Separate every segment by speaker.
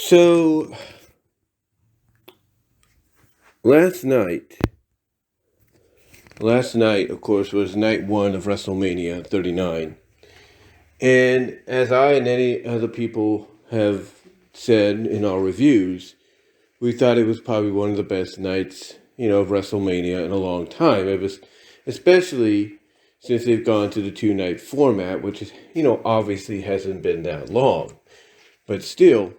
Speaker 1: So last night, of course, was night one of WrestleMania 39. And as I and any other people have said in our reviews, we thought it was probably one of the best nights, of WrestleMania in a long time. It was, especially since they've gone to the two-night format, which is, obviously hasn't been that long. But still,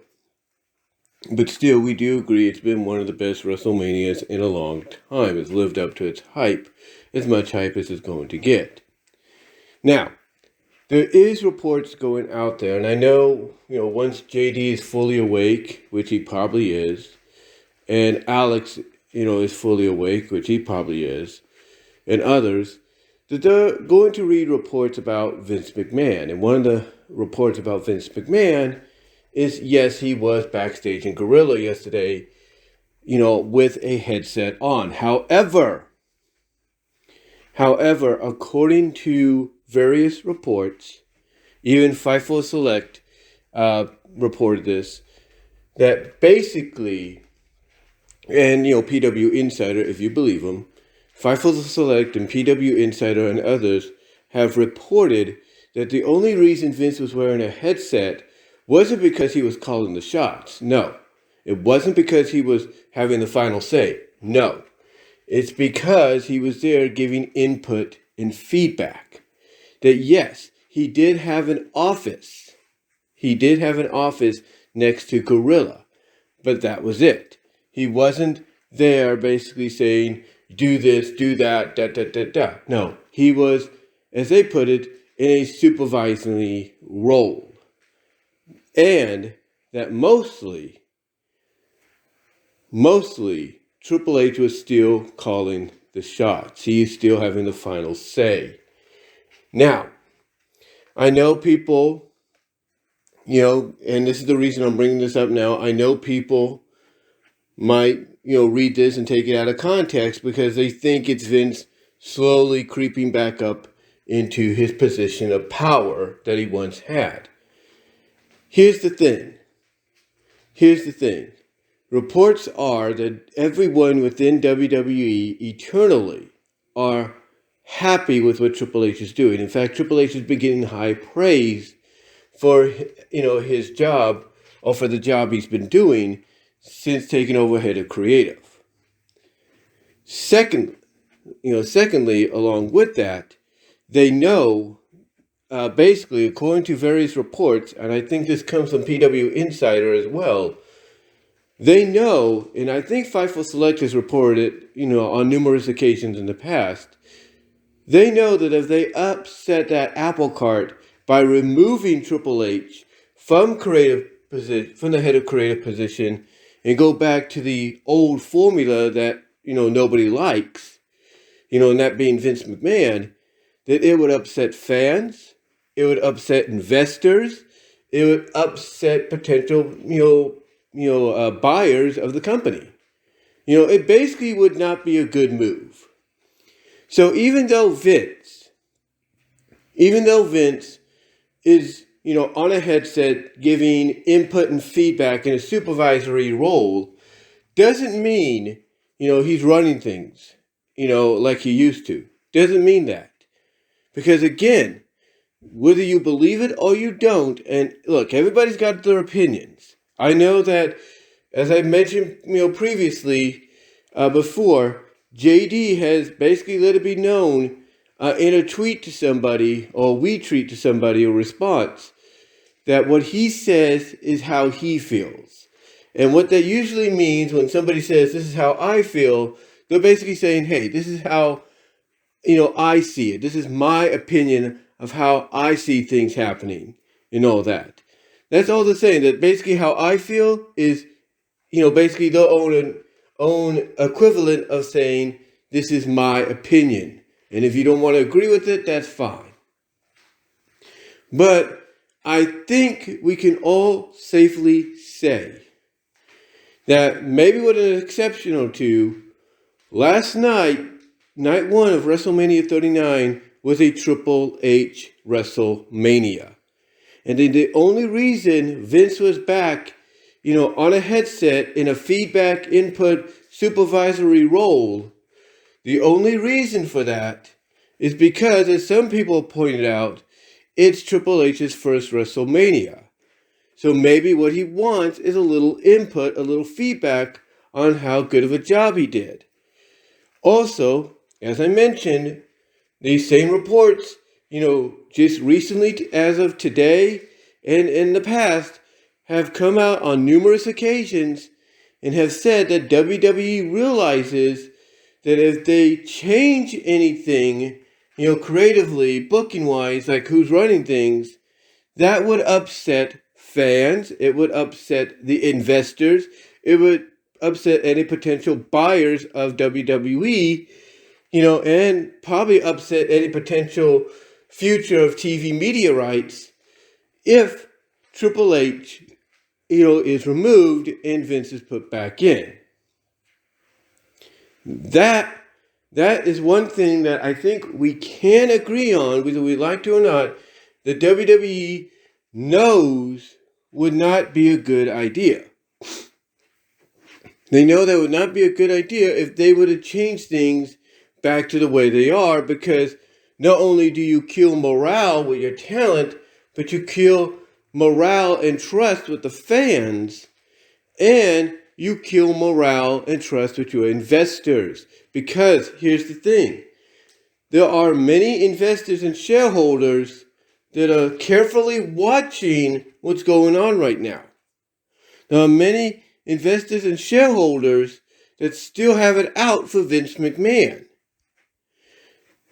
Speaker 1: we do agree it's been one of the best WrestleManias in a long time. It's lived up to its hype, as much hype as it's going to get. Now, there is reports going out there, and I know, once JD is fully awake, which he probably is, and Alex, is fully awake, which he probably is, and others, that they're going to read reports about Vince McMahon. And one of the reports about Vince McMahon is, yes, he was backstage in Gorilla yesterday, with a headset on. However, according to various reports, even Fightful Select reported this, that basically, and PWInsider, if you believe them, Fightful Select and PWInsider and others have reported that the only reason Vince was wearing a headset wasn't because he was calling the shots. No. It wasn't because he was having the final say. No. It's because he was there giving input and feedback. That yes, he did have an office. He did have an office next to Gorilla. But that was it. He wasn't there basically saying, do this, do that, da. No. He was, as they put it, in a supervisory role. And that mostly, Triple H was still calling the shots. He's still having the final say. Now, I know people, and this is the reason I'm bringing this up now. I know people might, read this and take it out of context because they think it's Vince slowly creeping back up into his position of power that he once had. Here's the thing. Reports are that everyone within WWE eternally are happy with what Triple H is doing. In fact, Triple H is getting high praise for, his job, or for the job he's been doing since taking over head of creative. Secondly, along with that, they know, basically, according to various reports, and I think this comes from PWInsider as well, they know, and I think Fightful Select has reported it, on numerous occasions in the past, they know that if they upset that apple cart by removing Triple H from the head of creative position and go back to the old formula that, nobody likes, and that being Vince McMahon, that it would upset fans, it would upset investors, it would upset potential, buyers of the company. It basically would not be a good move. So even though Vince is, on a headset giving input and feedback in a supervisory role, doesn't mean, he's running things, like he used to. Doesn't mean that. Because again, whether you believe it or you don't, and look, everybody's got their opinions. I know that, as I mentioned, previously, before, JD has basically let it be known in a tweet to somebody, or we tweet to somebody, a response, that what he says is how he feels. And what that usually means when somebody says, this is how I feel, they're basically saying, hey, this is how, I see it. This is my opinion of how I see things happening and all that. That's all they're saying. That basically how I feel is, basically their own equivalent of saying, this is my opinion. And if you don't want to agree with it, that's fine. But I think we can all safely say that maybe with an exception or two, last night, night one of WrestleMania 39 was a Triple H WrestleMania. And then the only reason Vince was back on a headset in a feedback input supervisory role. The only reason for that is because, as some people pointed out, it's Triple H's first WrestleMania. So maybe what he wants is a little input, a little feedback on how good of a job he did. Also, as I mentioned, these same reports, just recently, as of today and in the past, have come out on numerous occasions and have said that WWE realizes that if they change anything, creatively, booking-wise, like who's running things, that would upset fans, it would upset the investors, it would upset any potential buyers of WWE, and probably upset any potential future of TV media rights if Triple H, is removed and Vince is put back in. That is one thing that I think we can agree on, whether we like to or not, that WWE knows would not be a good idea. They know that would not be a good idea if they would have changed things back to the way they are, because not only do you kill morale with your talent, but you kill morale and trust with the fans, and you kill morale and trust with your investors. Because here's the thing, there are many investors and shareholders that are carefully watching what's going on right now. There are many investors and shareholders that still have it out for Vince McMahon.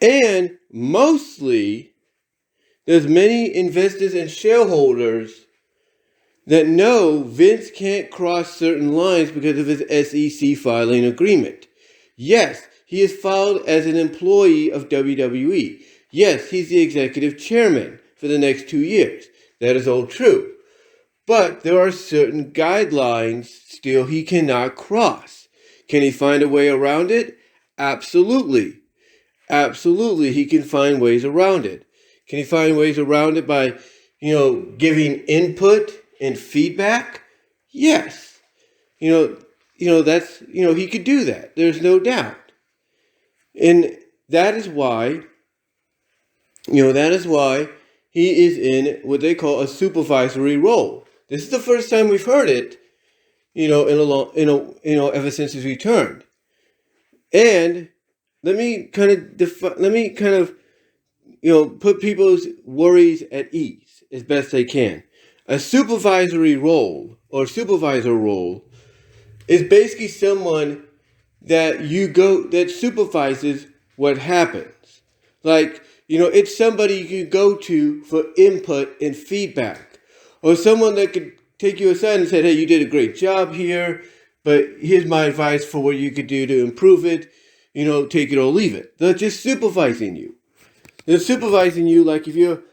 Speaker 1: And mostly, there's many investors and shareholders that know Vince can't cross certain lines because of his SEC filing agreement. Yes, he is filed as an employee of WWE. Yes, he's the executive chairman for the next 2 years. That is all true. But there are certain guidelines still he cannot cross. Can he find a way around it? Absolutely. Absolutely, he can find ways around it. Can he find ways around it by, giving input and feedback? Yes. That's, he could do that. There's no doubt. And that is why he is in what they call a supervisory role. This is the first time we've heard it, ever since his return. And let me kind of put people's worries at ease as best I can. A supervisory role or supervisor role is basically someone that that supervises what happens. Like, it's somebody you can go to for input and feedback, or someone that could take you aside and say, hey, you did a great job here, but here's my advice for what you could do to improve it. Take it or leave it. They're just supervising you. They're supervising you like if you're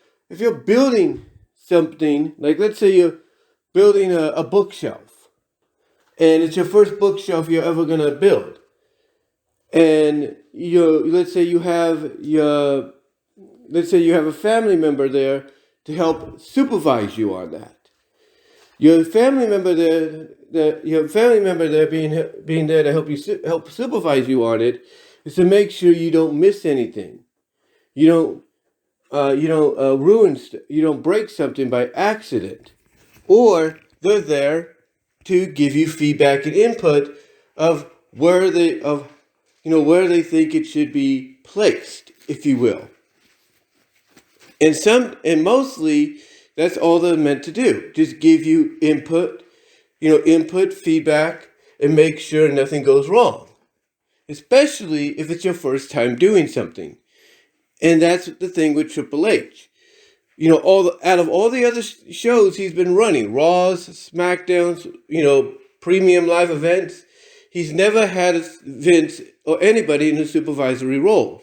Speaker 1: building something, like let's say you're building a bookshelf, and it's your first bookshelf you're ever gonna build. And let's say you have a family member there to help supervise you on that. Your family member there being there to help supervise you on it is to make sure you don't miss anything. You don't break something by accident, or they're there to give you feedback and input of where they think it should be placed, if you will. And mostly that's all they're meant to do. Just give you input, feedback, and make sure nothing goes wrong. Especially if it's your first time doing something. And that's the thing with Triple H. Out of all the other shows he's been running, Raws, SmackDowns, premium live events, he's never had Vince or anybody in a supervisory role.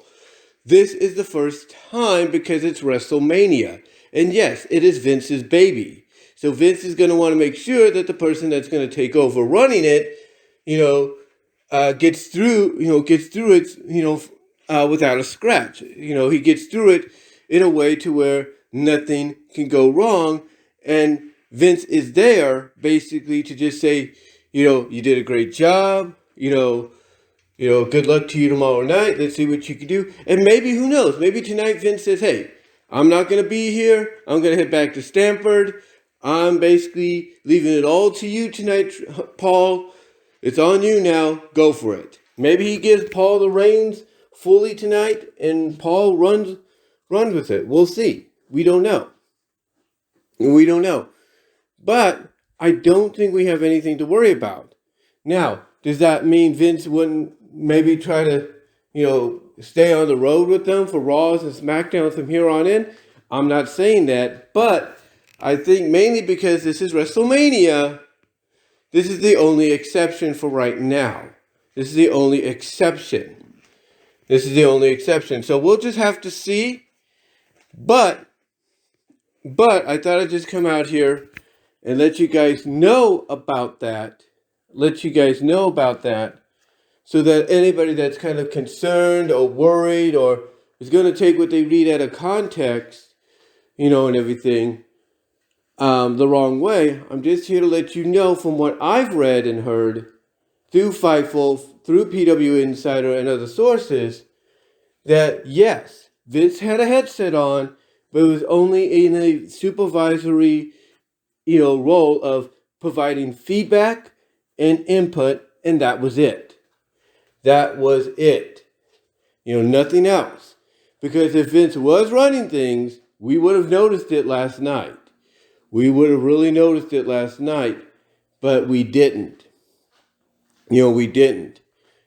Speaker 1: This is the first time because it's WrestleMania. And yes, it is Vince's baby. So Vince is going to want to make sure that the person that's going to take over running it, gets through it, without a scratch. He gets through it in a way to where nothing can go wrong, and Vince is there basically to just say, you did a great job, good luck to you tomorrow night. Let's see what you can do. And maybe, who knows, maybe tonight Vince says, hey, I'm not going to be here. I'm going to head back to Stamford. I'm basically leaving it all to you tonight, Paul. It's on you now. Go for it. Maybe he gives Paul the reins fully tonight and Paul runs with it. We'll see. We don't know. But I don't think we have anything to worry about. Now, does that mean Vince wouldn't maybe try to, stay on the road with them for Raws and SmackDowns from here on in? I'm not saying that, but I think mainly because this is WrestleMania, this is the only exception for right now. This is the only exception. So we'll just have to see. But I thought I'd just come out here and let you guys know about that. So that anybody that's kind of concerned or worried or is going to take what they read out of context, and everything, the wrong way. I'm just here to let you know from what I've read and heard through Fightful, through PWInsider and other sources, that yes, Vince had a headset on, but it was only in a supervisory, role of providing feedback and input, and that was it. Nothing else. Because if Vince was running things, we would have noticed it last night. We would have really noticed it last night, but we didn't.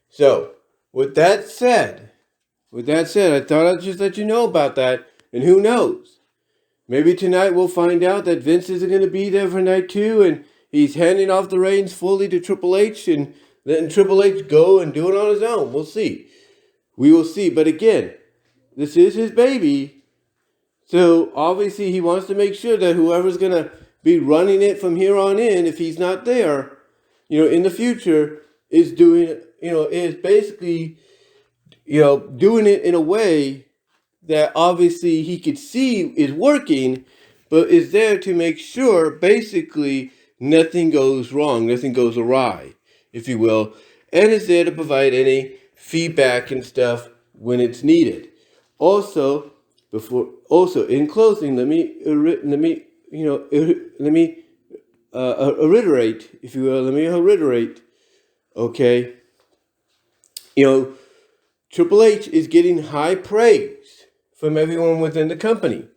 Speaker 1: So, with that said, I thought I'd just let you know about that. And who knows? Maybe tonight we'll find out that Vince isn't going to be there for night 2 and he's handing off the reins fully to Triple H and letting Triple H go and do it on his own. We'll see. We will see. But again, this is his baby. So obviously he wants to make sure that whoever's going to be running it from here on in, if he's not there, in the future, is doing, is basically, doing it in a way that obviously he could see is working, but is there to make sure basically nothing goes wrong, nothing goes awry, if you will, and is there to provide any feedback and stuff when it's needed. Also, in closing, let me reiterate, if you will. Okay. Triple H is getting high praise from everyone within the company.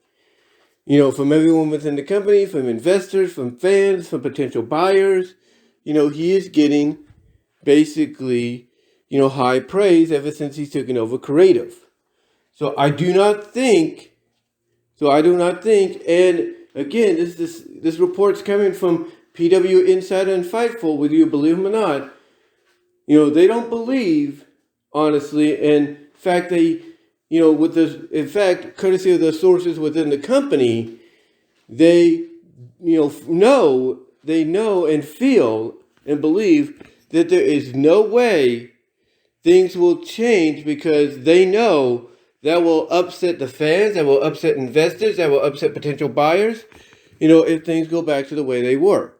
Speaker 1: From investors, from fans, from potential buyers. He is getting basically, high praise ever since he's taken over creative. So I do not think, and again, this report's coming from PWInsider and Fightful, whether you believe them or not. They don't believe, honestly, in fact, courtesy of the sources within the company, they, know and feel and believe that there is no way things will change, because they know that will upset the fans, that will upset investors, that will upset potential buyers, if things go back to the way they were.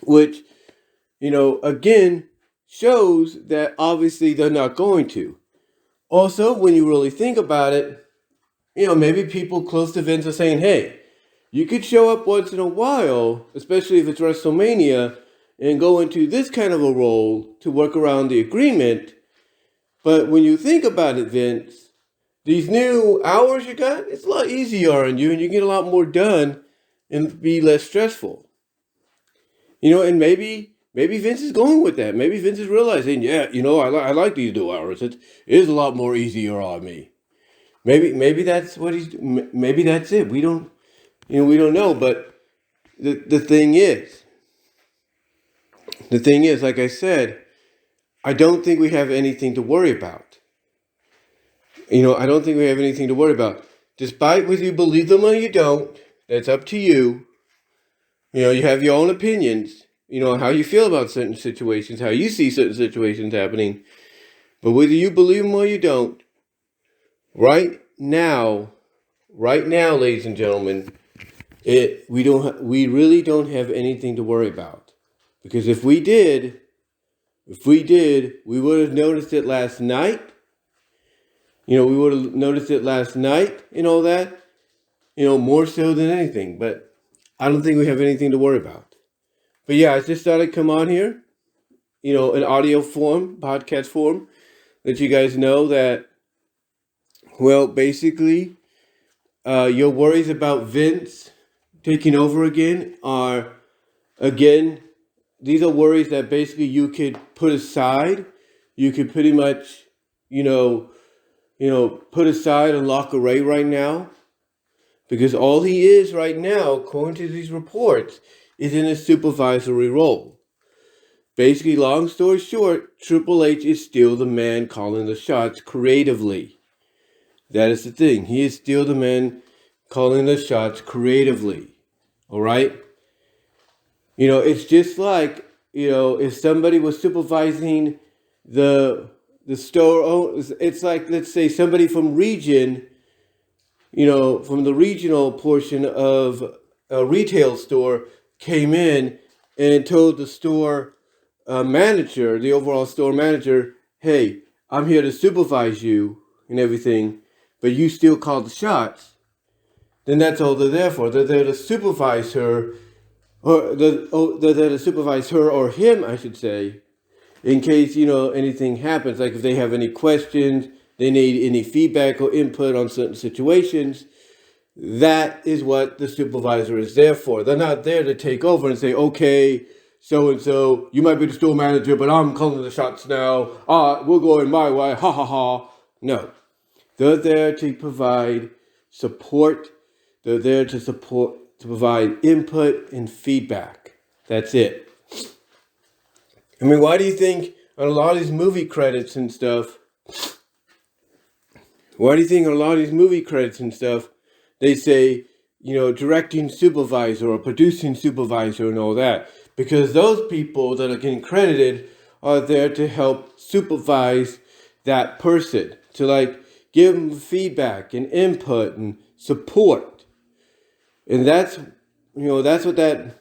Speaker 1: Which, again, shows that obviously they're not going to. Also, when you really think about it, maybe people close to Vince are saying, hey, you could show up once in a while, especially if it's WrestleMania, and go into this kind of a role to work around the agreement. But when you think about it, Vince, these new hours you got, it's a lot easier on you, and you get a lot more done and be less stressful. And maybe Vince is going with that. Maybe Vince is realizing, I like these new hours. It is a lot more easier on me. Maybe that's what maybe that's it. We don't know. But the thing is, like I said, I don't think we have anything to worry about. Despite whether you believe them or you don't, that's up to you. You have your own opinions. How you feel about certain situations, how you see certain situations happening. But whether you believe them or you don't, right now, ladies and gentlemen, We really don't have anything to worry about, because if we did, we would have noticed it last night. We would have noticed it last night and all that. More so than anything. But I don't think we have anything to worry about. But yeah, I just thought I'd come on here, in audio form, podcast form, let you guys know that, well, basically, your worries about Vince taking over again these are worries that basically you could put aside. You could pretty much, put aside and lock away right now. Because all he is right now, according to these reports, is in a supervisory role. Basically, long story short, Triple H is still the man calling the shots creatively. That is the thing. He is still the man calling the shots creatively. All right? It's just like, if somebody was supervising the store, it's like, let's say somebody from region, from the regional portion of a retail store came in and told the store manager, the overall store manager, hey, I'm here to supervise you and everything, but you still call the shots. Then that's all they're there for. They're there to supervise her, or they're there to supervise her or him, I should say, in case, anything happens. Like if they have any questions, they need any feedback or input on certain situations. That is what the supervisor is there for. They're not there to take over and say, okay, so-and-so, you might be the store manager, but I'm calling the shots now. We're going my way, ha ha ha. No. They're there to provide support. They're there to provide input and feedback. That's it. I mean, why do you think on a lot of these movie credits and stuff, they say, directing supervisor or producing supervisor and all that? Because those people that are getting credited are there to help supervise that person, to give them feedback and input and support. And that's what that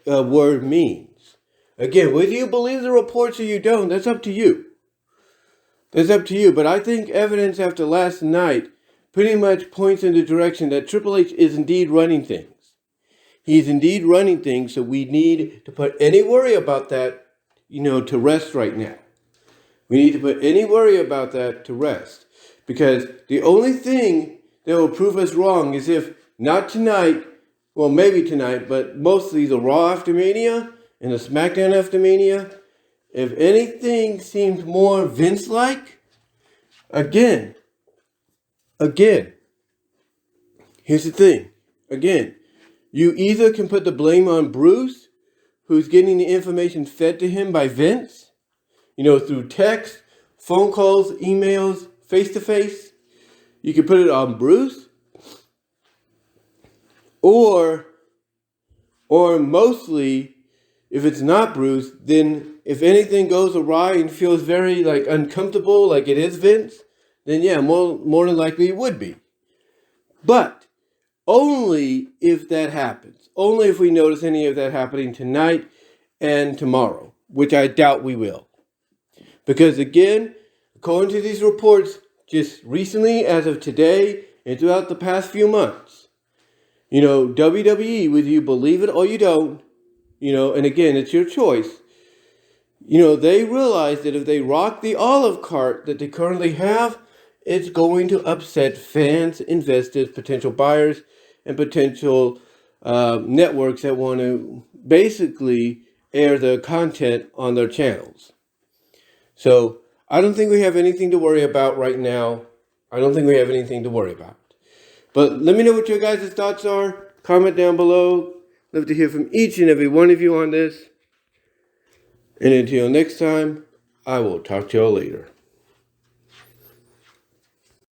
Speaker 1: word means. Again, whether you believe the reports or you don't, that's up to you. But I think evidence after last night pretty much points in the direction that Triple H is indeed running things. He's indeed running things, so we need to put any worry about that, to rest right now. We need to put any worry about that to rest. Because the only thing that will prove us wrong is if, not tonight, well, maybe tonight, but mostly the Raw after Mania and the SmackDown after Mania, if anything seems more Vince-like, again, here's the thing. Again, you either can put the blame on Bruce, who's getting the information fed to him by Vince, through text, phone calls, emails, face-to-face. You can put it on Bruce, or mostly, if it's not Bruce, then if anything goes awry and feels very uncomfortable, like it is Vince, then yeah, more than likely it would be. But only if that happens. Only if we notice any of that happening tonight and tomorrow, which I doubt we will. Because again, according to these reports, just recently, as of today, and throughout the past few months, WWE, whether you believe it or you don't, and again, it's your choice, they realize that if they rock the olive cart that they currently have, it's going to upset fans, investors, potential buyers, and potential networks that want to basically air their content on their channels. So I don't think we have anything to worry about right now. But let me know what your guys' thoughts are. Comment down below. Love to hear from each and every one of you on this. And until next time, I will talk to y'all later.